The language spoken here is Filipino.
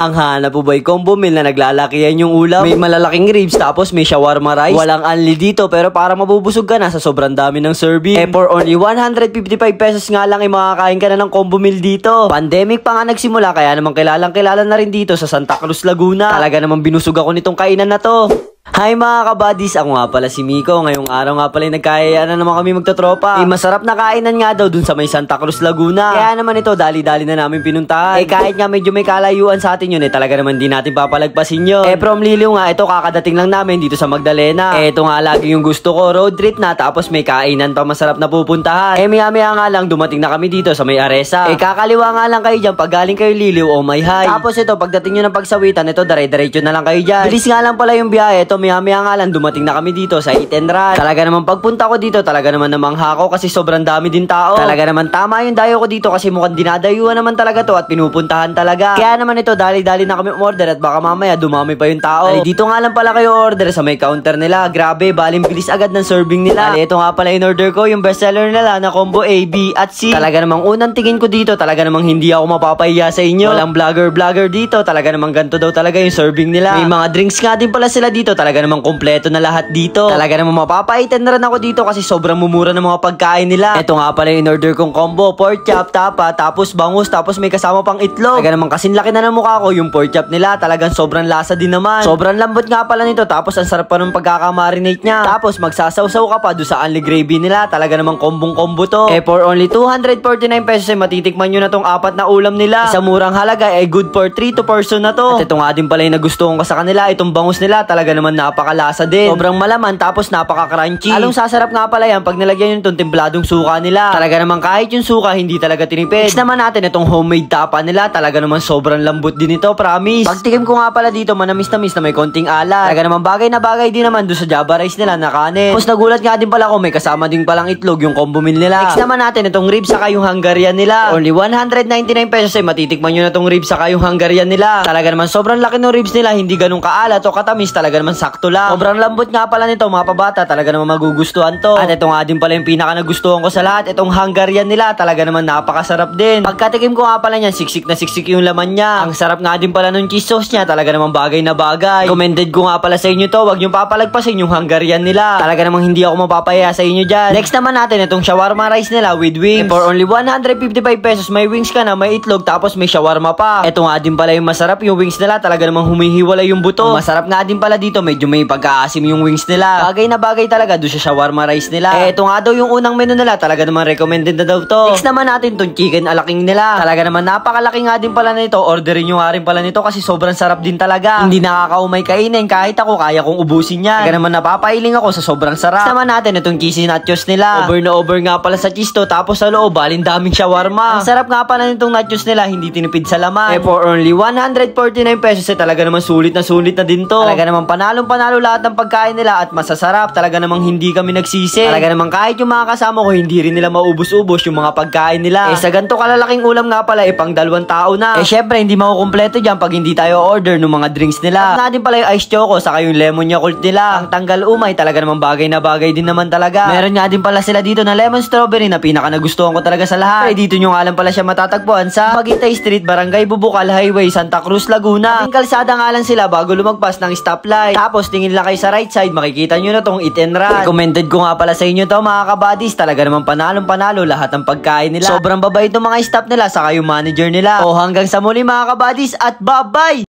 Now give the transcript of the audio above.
Ang hanap po ba'y combo meal na naglalakihan yung ulam? May malalaking ribs tapos may shawarma rice. Walang unli dito pero para mabubusog ka na sa sobrang dami ng serving. For only 155 pesos nga lang ay makakain ka na ng combo meal dito. Pandemic pa nga nagsimula kaya naman kilalang kilala na rin dito sa Santa Cruz, Laguna. Talaga naman binusog ako nitong kainan na to. Hi mga kabadis, ako nga pala si Miko. Ngayong araw nga pala nagkayayaan na naman kami magtotropa. Masarap na kainan nga daw dun sa may Santa Cruz, Laguna. Kaya naman ito, dali-dali na namin pinuntahan. Kahit nga medyo may kalayuan sa atin yun, talaga naman di natin papalagpasin yun. From Liliw nga, ito kakadating lang namin dito sa Magdalena. Ito nga lagi yung gusto ko, road trip na tapos may kainan pa masarap na pupuntahan. Maya-maya nga lang dumating na kami dito sa may Aresa. Kakaliwa nga lang kayo dyan pag galing kayo Liliw o may high. Tapos ito, pagdating nyo ng pagsawitan, ito dire-diretso na lang kayo dyan. Bilis nga lang pala yung biyahe. Ito maya-maya nga lang dumating na kami dito sa Eat and Run. Talaga naman pagpunta ko dito, talaga naman namangha ko kasi sobrang dami din tao. Talaga naman tama yung dayo ko dito kasi mukhang dinadayuan naman talaga to at pinupuntahan talaga. Kaya naman ito, dali-dali na kami order at baka mamaya dumami pa yung tao. Dito nga lang pala kayo order sa may counter nila. Grabe, baling bilis agad ng serving nila. Ito nga pala in order ko, yung bestseller nila na combo A, B at C. Talaga namang unang tingin ko dito, talaga namang hindi ako mapapahiya sa inyo. Walang vlogger dito, talaga namang ganito daw talaga yung serving nila. May mga drinks nga din pala sila dito, talaga namang kompleto na lahat dito. Talaga namang mapapaitan na rin ako dito kasi sobrang mumura ng mga pagkain nila. Ito nga pala yung in-order kong combo, pork chop, tapa, tapos bangus, tapos may kasama pang itlog. Talaga namang kasing laki na ng mukha ko yung pork chop nila, talagang sobrang lasa din naman. Sobrang lambot nga pala nito, tapos ang sarap pa ng pagkakamarinate niya. Tapos magsasawsaw ka pa do sa unli gravy nila, talaga namang kombong-kombo to. For only 249 pesos ay matitikman nyo na tong apat na ulam nila. Sa murang halaga ay good for 3 to person na to. At ito nga din pala yung nagustuhan ko sa kanila, itong bangus nila, talaga naman napakalasa din. Sobrang malaman tapos napaka-crunchy. Along sasarap nga pala yan pag nilagyan yung itong templadong suka nila. Talaga naman kahit yung suka hindi talaga tinipid. Next naman natin itong homemade tapa nila. Talaga naman sobrang lambot din ito, promise. Pagtikim ko nga pala dito, manamis-namis na may konting alat. Talaga naman bagay na bagay din naman doon sa Java rice nila na kanin. Tapos nagulat nga din pala ako may kasama din palang itlog yung combo meal nila. Next naman natin itong ribs saka yung Hungarian nila. Only 199 pesos ay matitikman nyo na itong ribs saka yung Hungarian nila. Talaga naman sobrang laki ng ribs nila, hindi ganun kaalat o katamis, talaga naman sakto lang. Sobrang lambot nga pala nito mga pabata, talaga naman magugustuhan to. At ito nga din pala yung pinaka nagustuhan ko sa lahat, itong Hungarian nila, talaga naman napakasarap din. Pagkatikim ko nga pala niyan, siksik na siksik yung laman niya. Ang sarap nga din pala nung cheese sauce niya, talaga naman bagay na bagay. Commended ko nga pala sa inyo to, wag nyo papalagpasin yung Hungarian nila. Talaga namang hindi ako mapapaya sa inyo dyan. Next naman natin itong shawarma rice nila with wings. For only 155 pesos, may wings ka na, may itlog, tapos may shawarma pa. Ito nga din pala yung masarap, yung wings nila, talaga namang humihiwalay yung buto. Ang masarap nga din pala dito, medyo may pagkaasim yung wings nila. Bagay na bagay talaga doon sa shawarma rice nila. Ito nga daw yung unang menu nila, talaga naman recommended na daw to. Next naman natin tong chicken alaking nila. Talaga naman napakalaki nga din pala nito. Orderin nyo nga rin pala nito kasi sobrang sarap din talaga. Hindi nakakaumay kainin, kahit ako kaya kong ubusin yan. Talaga naman napapailing ako sa sobrang sarap. Next naman natin itong cheesy nachos nila. Over na over nga pala sa cheese to, tapos sa loob balin daming shawarma. Ang sarap nga pala nitong nachos nila, hindi tinipid sa laman. For only 149 pesos talaga naman sulit na din to. Talaga naman panalong-panalo lahat ng pagkain nila at masasarap. Talaga namang hindi kami nagsisi. Talaga namang kahit yung mga kasama ko hindi rin nila maubos-ubos yung mga pagkain nila. Sa ganito kalalaking ulam nga pala pang 2 tao na. Syempre hindi makukumpleto dyan pag hindi tayo order ng mga drinks nila. At nga din pala yung ice choco saka yung lemon yakult nila. Ang tanggal umay, talaga namang bagay na bagay din naman talaga. Meron nga din pala sila dito na lemon strawberry na pinaka nagustuhan ko talaga sa lahat. Dito nyo nga lang pala siya matatagpuan sa Magitay Street, Barangay Bubukal Highway, Santa Cruz, Laguna. Ang kalsada nga lang sila bago lumagpas ng stoplight. Tapos tingin lang kayo sa right side, makikita nyo na tong Eat and Run. Recommended ko nga pala sa inyo to mga kabadis. Talaga naman panalong-panalo lahat ng pagkain nila. Sobrang babait ng mga staff nila saka yung manager nila. O hanggang sa muli mga kabadis at bye-bye!